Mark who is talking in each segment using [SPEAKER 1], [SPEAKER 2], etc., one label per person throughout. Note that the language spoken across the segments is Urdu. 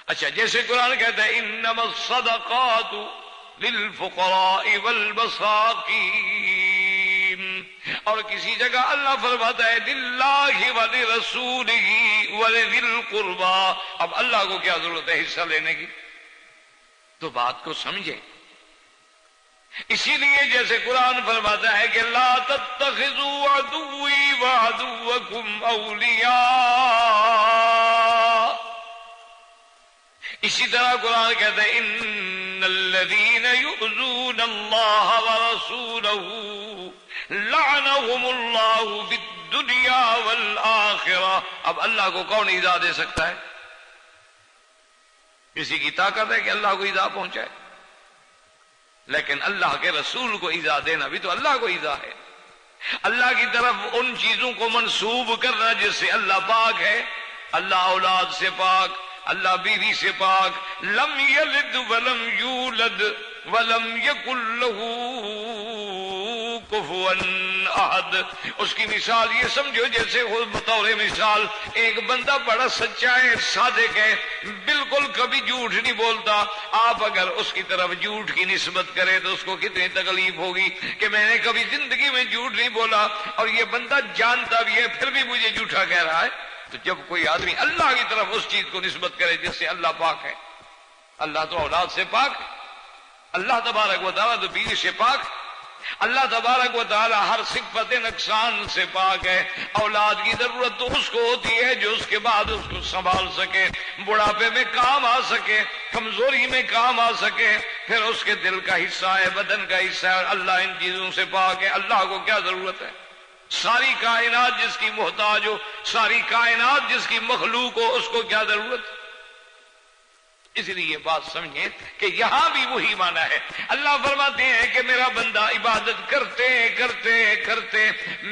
[SPEAKER 1] اچھا، جیسے قرآن کہتا ہے انما الصدقات للفقراء والمساکین، اور کسی جگہ اللہ فرماتا ہے للہ ولرسولہ ولذی القربى۔ اب اللہ کو کیا ضرورت ہے حصہ لینے کی؟ تو بات کو سمجھے۔ اسی لیے جیسے قرآن فرماتا ہے کہ لا تتخذوا عدوی وعدوکم اولیاء، اسی طرح قرآن کہتا ہے ان الذین یؤذون اللہ ورسولہ لعنہم اللہ فی الدنیا والآخرہ۔ اب اللہ کو کون ایذا دے سکتا ہے؟ کسی کی طاقت ہے کہ اللہ کو ایذا پہنچائے؟ لیکن اللہ کے رسول کو ایذا دینا بھی تو اللہ کو ایذا ہے۔ اللہ کی طرف ان چیزوں کو منسوب کرنا جس سے اللہ پاک ہے۔ اللہ اولاد سے پاک، اللہ بیوی سے پاک، لم یلد ولم یولد ولم یکن لہ کفوا احد۔ اس کی مثال یہ سمجھو جیسے بطور مثال ایک بندہ بڑا سچا ہے، صادق ہے، بالکل کبھی جھوٹ نہیں بولتا۔ آپ اگر اس کی طرف جھوٹ کی نسبت کریں تو اس کو کتنی تکلیف ہوگی کہ میں نے کبھی زندگی میں جھوٹ نہیں بولا، اور یہ بندہ جانتا بھی ہے پھر بھی مجھے جھوٹا کہہ رہا ہے۔ تو جب کوئی آدمی اللہ کی طرف اس چیز کو نسبت کرے جس سے اللہ پاک ہے، اللہ تو اولاد سے پاک، اللہ تبارک و تعالیٰ تو بیوی سے پاک، اللہ تبارک و تعالیٰ ہر صفت نقصان سے پاک ہے۔ اولاد کی ضرورت تو اس کو ہوتی ہے جو اس کے بعد اس کو سنبھال سکے، بڑھاپے میں کام آ سکے، کمزوری میں کام آ سکے، پھر اس کے دل کا حصہ ہے، بدن کا حصہ ہے، اور اللہ ان چیزوں سے پاک ہے۔ اللہ کو کیا ضرورت ہے؟ ساری کائنات جس کی محتاج ہو، ساری کائنات جس کی مخلوق ہو، اس کو کیا ضرورت؟ اس لیے یہ بات سمجھیں کہ یہاں بھی وہی معنی ہے۔ اللہ فرماتے ہیں کہ میرا بندہ عبادت کرتے کرتے کرتے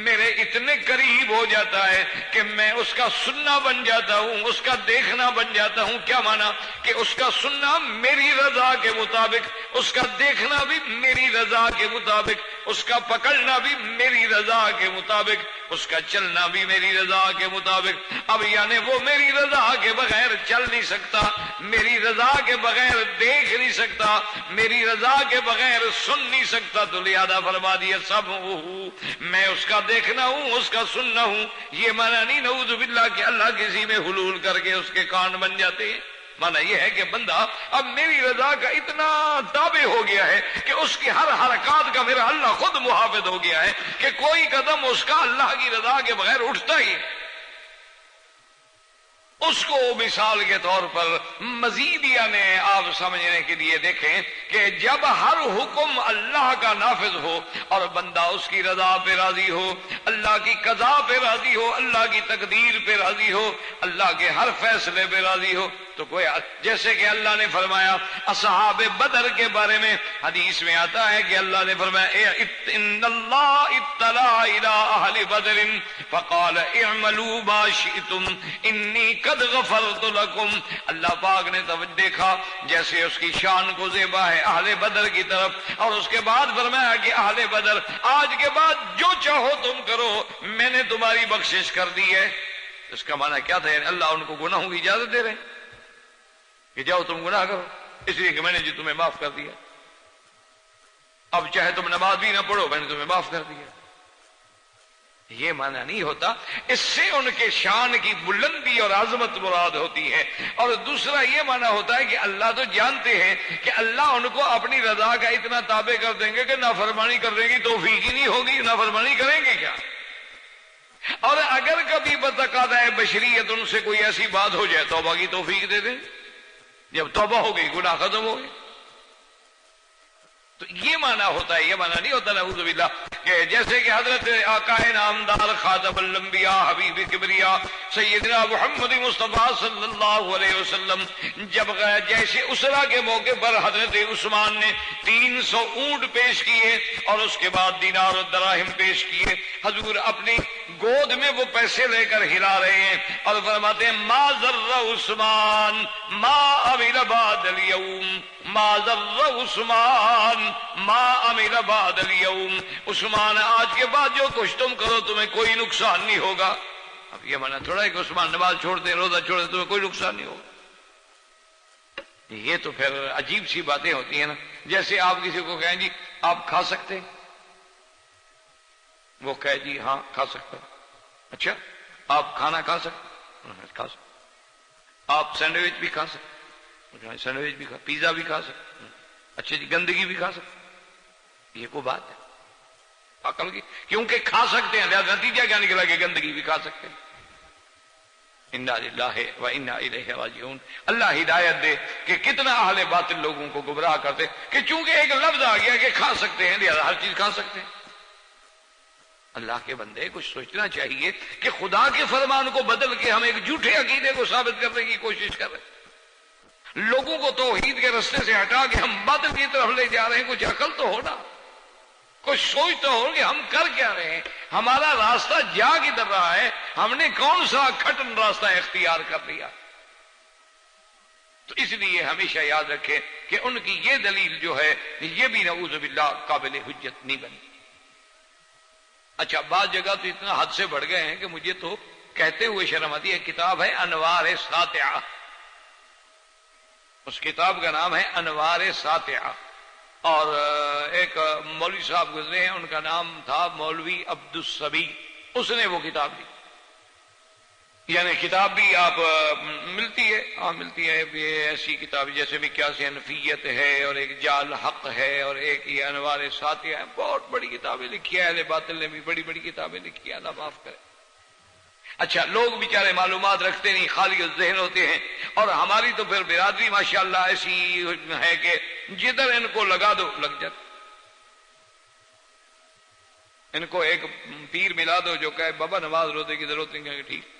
[SPEAKER 1] میرے اتنے قریب ہو جاتا ہے کہ میں اس کا سننا بن جاتا ہوں، اس کا دیکھنا بن جاتا ہوں۔ کیا معنی؟ کہ اس کا سننا میری رضا کے مطابق، اس کا دیکھنا بھی میری رضا کے مطابق، اس کا پکڑنا بھی میری رضا کے مطابق، اس کا چلنا بھی میری رضا کے مطابق۔ اب یعنی وہ میری رضا کے بغیر چل نہیں سکتا، میری رضا کے بغیر دیکھ نہیں سکتا، میری رضا کے بغیر سن نہیں سکتا، تو لہذا فرما دیا سب ہوں، میں اس کا دیکھنا ہوں، اس کا سننا ہوں۔ یہ معنی نہیں نعوذ باللہ کہ اللہ کسی میں حلول کر کے اس کے کان بن جاتے ہیں۔ معنی یہ ہے کہ بندہ اب میری رضا کا اتنا تابع ہو گیا ہے کہ اس کی ہر حرکات کا میرا اللہ خود محافظ ہو گیا ہے کہ کوئی قدم اس کا اللہ کی رضا کے بغیر اٹھتا ہی۔ اس کو مثال کے طور پر مزید یعنی آپ سمجھنے کے لیے دیکھیں کہ جب ہر حکم اللہ کا نافذ ہو اور بندہ اس کی رضا پہ راضی ہو، اللہ کی قضا پہ راضی ہو، اللہ کی تقدیر پہ راضی ہو، اللہ کے ہر فیصلے پہ راضی ہو، تو کوئی جیسے کہ اللہ نے فرمایا اصحاب بدر کے بارے میں حدیث میں آتا ہے کہ اللہ نے فرمایا ان اللہ اطلع الى اہل بدر فقال اعملوا ما شئتم انی قد غفرت لکم۔ اللہ پاک نے دیکھا جیسے اس کی شان کو زیبا ہے اہل بدر کی طرف، اور اس کے بعد فرمایا کہ اہل بدر آج کے بعد جو چاہو تم کرو، میں نے تمہاری بخشش کر دی ہے۔ اس کا معنی کیا تھا؟ یعنی اللہ ان کو گناہوں کی اجازت دے رہے ہیں کہ جاؤ تم گناہ کرو، اس لیے کہ میں نے جی تمہیں معاف کر دیا، اب چاہے تم نماز بھی نہ پڑھو، میں نے تمہیں معاف کر دیا۔ یہ معنی نہیں ہوتا، اس سے ان کے شان کی بلندی اور عظمت مراد ہوتی ہے۔ اور دوسرا یہ معنی ہوتا ہے کہ اللہ تو جانتے ہیں کہ اللہ ان کو اپنی رضا کا اتنا تابع کر دیں گے کہ نافرمانی کرنے کی توفیق ہی نہیں ہوگی، نافرمانی کریں گے کیا؟ اور اگر کبھی بتقاضۂ بشریت ان سے کوئی ایسی بات ہو جائے توبہ کی توفیق دے دیں، جب توبہ ہو گئی گناہ ختم ہو گئے۔ تو یہ معنی ہوتا ہے، یہ معنی نہیں ہوتا نعوذ باللہ کہ جیسے کہ حضرت آقا نامدار خاتم الانبیاء حبیب کبریا سیدنا محمد مصطفیٰ صلی اللہ علیہ وسلم جب جیش اسرا کے موقع پر حضرت عثمان نے 300 اونٹ پیش کیے اور اس کے بعد دینار و دراہم پیش کیے، حضور اپنی گود میں وہ پیسے لے کر ہلا رہے ہیں اور فرماتے ہیں ما ضر عثمان ما عمل بعد اليوم، ما ضر عثمان ما عمل بعد اليوم، عثمان آج کے بعد جو کچھ تم کرو تمہیں کوئی نقصان نہیں ہوگا۔ اب یہ معنی تھوڑا ہے کہ عثمان نماز چھوڑ دیں، روزہ چھوڑ دیں، تمہیں کوئی نقصان نہیں ہوگا۔ یہ تو پھر عجیب سی باتیں ہوتی ہیں نا. جیسے آپ کسی کو کہیں جی آپ کھا سکتے ہیں، وہ کہے جی ہاں کھا سکتا ہوں. اچھا آپ کھانا کھا سکتے؟ کھا سکتے. آپ سینڈوچ بھی کھا سکتے؟ سینڈوچ بھی کھا، پیزا بھی کھا سکتے. اچھا جی گندگی بھی کھا سکتے؟ یہ کوئی بات ہے عقل کی؟ کیونکہ کھا سکتے ہیں لہذا نتیجہ کیا نکلا کہ گندگی بھی کھا سکتے ہیں. انا للہ و انا الیہ راجعون. اللہ ہدایت دے کہ کتنا اہل باطل لوگوں کو گمراہ کرتے کہ چونکہ ایک لفظ آ گیا کہ کھا سکتے ہیں لہذا ہر چیز کھا سکتے ہیں. اللہ کے بندے کچھ سوچنا چاہیے کہ خدا کے فرمان کو بدل کے ہم ایک جھوٹے عقیدے کو ثابت کرنے کی کوشش کر رہے ہیں. لوگوں کو توحید کے رستے سے ہٹا کے ہم باطل کی طرف لے جا رہے ہیں. کچھ عقل تو ہونا، کچھ سوچ تو ہو کہ ہم کر کیا رہے ہیں، ہمارا راستہ جا کدھر رہا ہے، ہم نے کون سا کھٹن راستہ اختیار کر لیا. تو اس لیے ہمیشہ یاد رکھیں کہ ان کی یہ دلیل جو ہے یہ بھی نعوذ باللہ قابل حجت نہیں بنی. اچھا بعض جگہ تو اتنا حد سے بڑھ گئے ہیں کہ مجھے تو کہتے ہوئے شرم آتی ہے. کتاب ہے انوار ساطعہ، اس کتاب کا نام ہے انوار ساطعہ، اور ایک مولوی صاحب گزرے ہیں ان کا نام تھا مولوی عبدالصبی، اس نے وہ کتاب دی. یعنی کتاب بھی آپ ملتی ہے، ہاں ملتی ہے. یہ ایسی کتاب جیسے بھی 81 حنفیت ہے اور ایک جال حق ہے اور ایک یہ انوار ساطعہ ہے. بہت بڑی کتابیں لکھی ہے. اہل باطل نے بھی بڑی بڑی کتابیں لکھی ہیں، اللہ معاف کرے. اچھا لوگ بیچارے معلومات رکھتے نہیں، خالی ذہن ہوتے ہیں. اور ہماری تو پھر برادری ماشاءاللہ ایسی ہے کہ جدھر ان کو لگا دو لگ جاتے. ان کو ایک پیر ملا دو جو کہے بابا نماز روزے کی ضرورت نہیں، کہیں گے ٹھیک.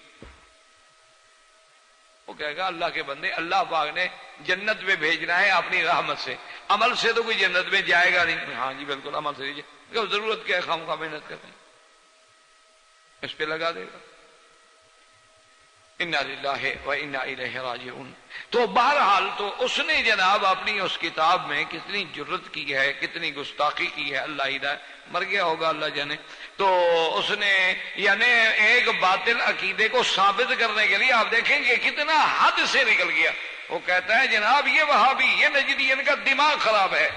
[SPEAKER 1] وہ کہے گا اللہ کے بندے اللہ پاک نے جنت میں بھیجنا ہے اپنی رحمت سے، عمل سے تو کوئی جنت میں جائے گا نہیں. ہاں جی بالکل عمل سے دیجیے. ضرورت کیا ہے خواہ محنت کرتے ہیں، اس پہ لگا دے گا. انا للہ و انا الیہ راجعون. تو بہرحال تو اس نے جناب اپنی اس کتاب میں کتنی جرت کی ہے، کتنی گستاخی کی ہے. اللہ ہدایت، مر گیا ہوگا اللہ جانے. تو اس نے یعنی ایک باطل عقیدے کو ثابت کرنے کے لیے آپ دیکھیں کہ کتنا حد سے نکل گیا. وہ کہتا ہے جناب یہ وہابی یہ نجدی ان کا دماغ خراب ہے.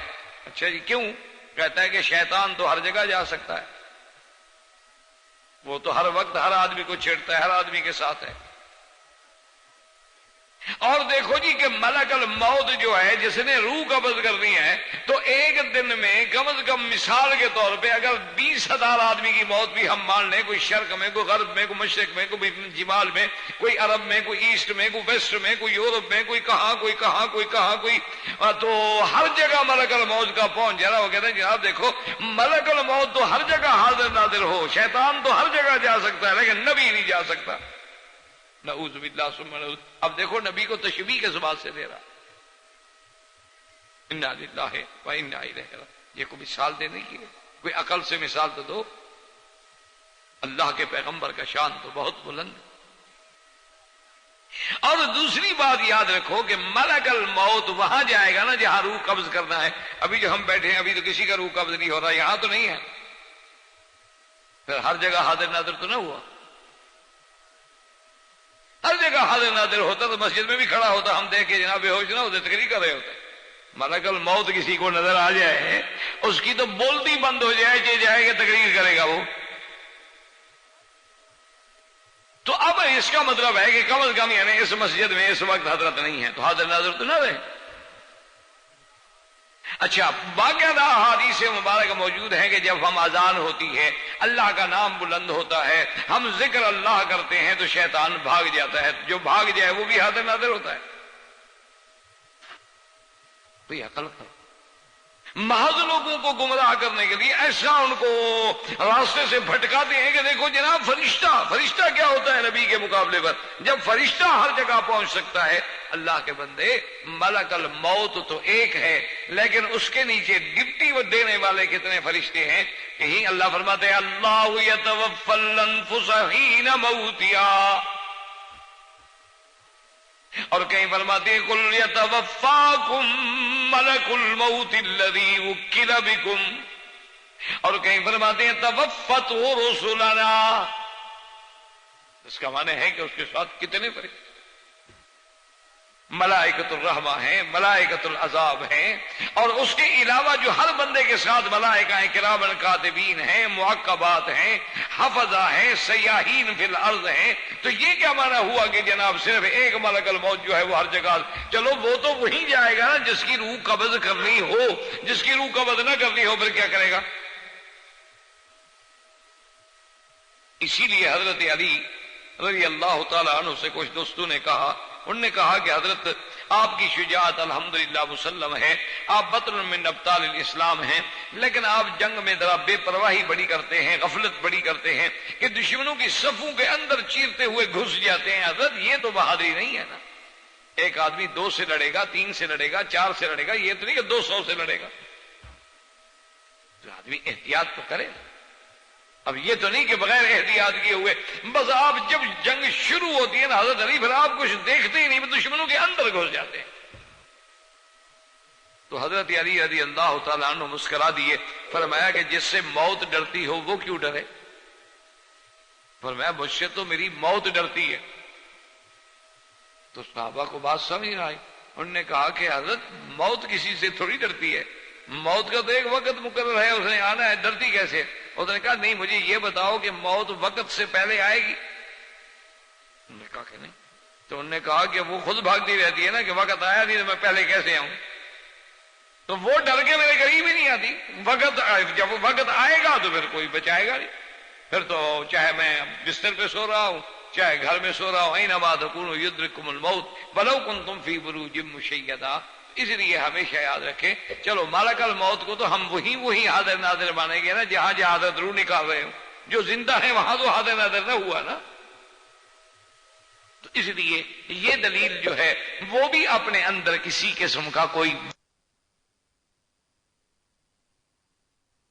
[SPEAKER 1] اچھا جی کیوں؟ کہتا ہے کہ شیطان تو ہر جگہ جا سکتا ہے، وہ تو ہر وقت ہر آدمی کو چھیڑتا ہے، ہر آدمی کے ساتھ ہے. اور دیکھو جی کہ ملک الموت جو ہے جس نے روح قبض کرنی ہے تو ایک دن میں کم از کم مثال کے طور پہ اگر 20,000 آدمی کی موت بھی ہم مان لیں، کوئی شرق میں، کوئی غرب میں، کوئی مشرق میں، کوئی جمال میں، کوئی عرب میں، کوئی ایسٹ میں، کوئی ویسٹ میں، کوئی یورپ میں، کوئی کہاں کوئی کہاں کوئی کہاں کوئی، تو ہر جگہ ملک الموت کا پہنچ جا رہا. وہ کہتے ہیں جناب دیکھو ملک الموت تو ہر جگہ حاضر ناظر ہو، شیطان تو ہر جگہ جا سکتا ہے لیکن نبی نہیں جا سکتا. نعوذ باللہ ثم نعوذ. اب دیکھو نبی کو تشبیہ کے زبان سے دے رہا. انا للہ و انا الیہ راجعون. یہ کوئی مثال دینے کی ہے؟ کوئی عقل سے مثال تو دو. اللہ کے پیغمبر کا شان تو بہت بلند ہے. اور دوسری بات یاد رکھو کہ ملک الموت وہاں جائے گا نا جہاں روح قبض کرنا ہے. ابھی جو ہم بیٹھے ہیں ابھی تو کسی کا روح قبض نہیں ہو رہا، یہاں تو نہیں ہے. پھر ہر جگہ حاضر ناظر تو نہ ہوا. ہر جگہ حاضر ناظر ہوتا تو مسجد میں بھی کھڑا ہوتا، ہم دیکھ کے جناب بے ہوش نہ ہوتے، تقریر کر رہے ہوتے. ملک الموت کسی کو نظر آ جائے اس کی تو بولتی بند ہو جائے کہ جائے کہ تقریر کرے گا وہ. تو اب اس کا مطلب ہے کہ کم از کم یعنی اس مسجد میں اس وقت حضرت نہیں ہے تو حاضر ناظر تو نہ رہے. اچھا باقاعدہ احادیث مبارک موجود ہیں کہ جب ہم اذان ہوتی ہے اللہ کا نام بلند ہوتا ہے ہم ذکر اللہ کرتے ہیں تو شیطان بھاگ جاتا ہے. جو بھاگ جائے وہ بھی حاضر ناظر ہوتا ہے. کوئی عقل کرو. محض لوگوں کو گمراہ کرنے کے لیے ایسا ان کو راستے سے بھٹکاتے ہیں کہ دیکھو جناب فرشتہ کیا ہوتا ہے نبی کے مقابلے پر. جب فرشتہ ہر جگہ پہنچ سکتا ہے، اللہ کے بندے ملک الموت تو ایک ہے لیکن اس کے نیچے ڈپٹی وہ دینے والے کتنے فرشتے ہیں. کہیں اللہ فرماتے ہیں اللہ یتوفی الانفس حین موتہا، اور کہیں فرماتے ہیں قل یتوفاکم ملک الموت الذی وکل بکم، اور کہیں فرماتے ہیں توفت رسلنا. اس کا معنی ہے کہ اس کے ساتھ کتنے فرشتے. ملائکۃ الرحمہ ہیں، ملائکۃ العذاب ہیں، اور اس کے علاوہ جو ہر بندے کے ساتھ ملائکہ کرام کاتبین ہیں، معقبات ہیں، حفظہ ہیں، سیاحین فی الارض ہیں، تو یہ کیا معنی ہوا کہ جناب صرف ایک ملک الموت جو ہے وہ ہر جگہ؟ چلو وہ تو وہی جائے گا نا جس کی روح قبض کرنی ہو، جس کی روح قبض نہ کرنی ہو پھر کیا کرے گا؟ اسی لیے حضرت علی رضی اللہ تعالی عنہ سے کچھ دوستوں نے کہا، انہوں نے کہا کہ حضرت آپ کی شجاعت الحمدللہ مسلم ہے، آپ بطل من ابطال الاسلام ہیں، لیکن آپ جنگ میں ذرا بے پرواہی بڑی کرتے ہیں، غفلت بڑی کرتے ہیں کہ دشمنوں کی صفوں کے اندر چیرتے ہوئے گھس جاتے ہیں۔ حضرت یہ تو بہادری نہیں ہے نا، ایک آدمی 2 سے لڑے گا، 3 سے لڑے گا، 4 سے لڑے گا، یہ تو نہیں کہ 200 سے لڑے گا، تو آدمی احتیاط تو کرے۔ اب یہ تو نہیں کہ بغیر احتیاط کیے ہوئے بس آپ جب جنگ شروع ہوتی ہے نا حضرت علی، پھر آپ کچھ دیکھتے ہی نہیں، دشمنوں کے اندر گھس جاتے ہیں۔ تو حضرت علی رضی اللہ تعالیٰ عنہ مسکرا دیے، فرمایا کہ جس سے موت ڈرتی ہو وہ کیوں ڈرے؟ فرمایا مجھ سے تو میری موت ڈرتی ہے۔ تو صحابہ کو بات سمجھ نہ آئی، انہوں نے کہا کہ حضرت موت کسی سے تھوڑی ڈرتی ہے، موت کا تو ایک وقت مقرر ہے، اس نے آنا ہے، ڈرتی کیسے؟ اس نے کہا نہیں مجھے یہ بتاؤ کہ موت وقت سے پہلے آئے گی؟ انہوں نے کہا کہ نہیں۔ تو انہوں نے کہا کہ وہ خود بھاگتی رہتی ہے نا کہ وقت آیا نہیں تو میں پہلے کیسے آؤں؟ تو وہ ڈر کے میرے قریب ہی نہیں آتی، جب وہ وقت آئے گا تو پھر کوئی بچائے گا نہیں، پھر تو چاہے میں بستر پہ سو رہا ہوں، چاہے گھر میں سو رہا ہوں، اینما تکونوا یدرککم الموت ولو کنتم فی بروج مشیدہ۔ اس لیے ہمیشہ یاد رکھیں، چلو ملک الموت کو تو ہم وہی حاضر ناظر مانیں گے نا جہاں حضرت روح نکال رہے ہوں، جو زندہ ہے وہاں تو حاضر ناظر نہ ہوا نا۔ تو اس لیے یہ دلیل جو ہے وہ بھی اپنے اندر کسی قسم کا کوئی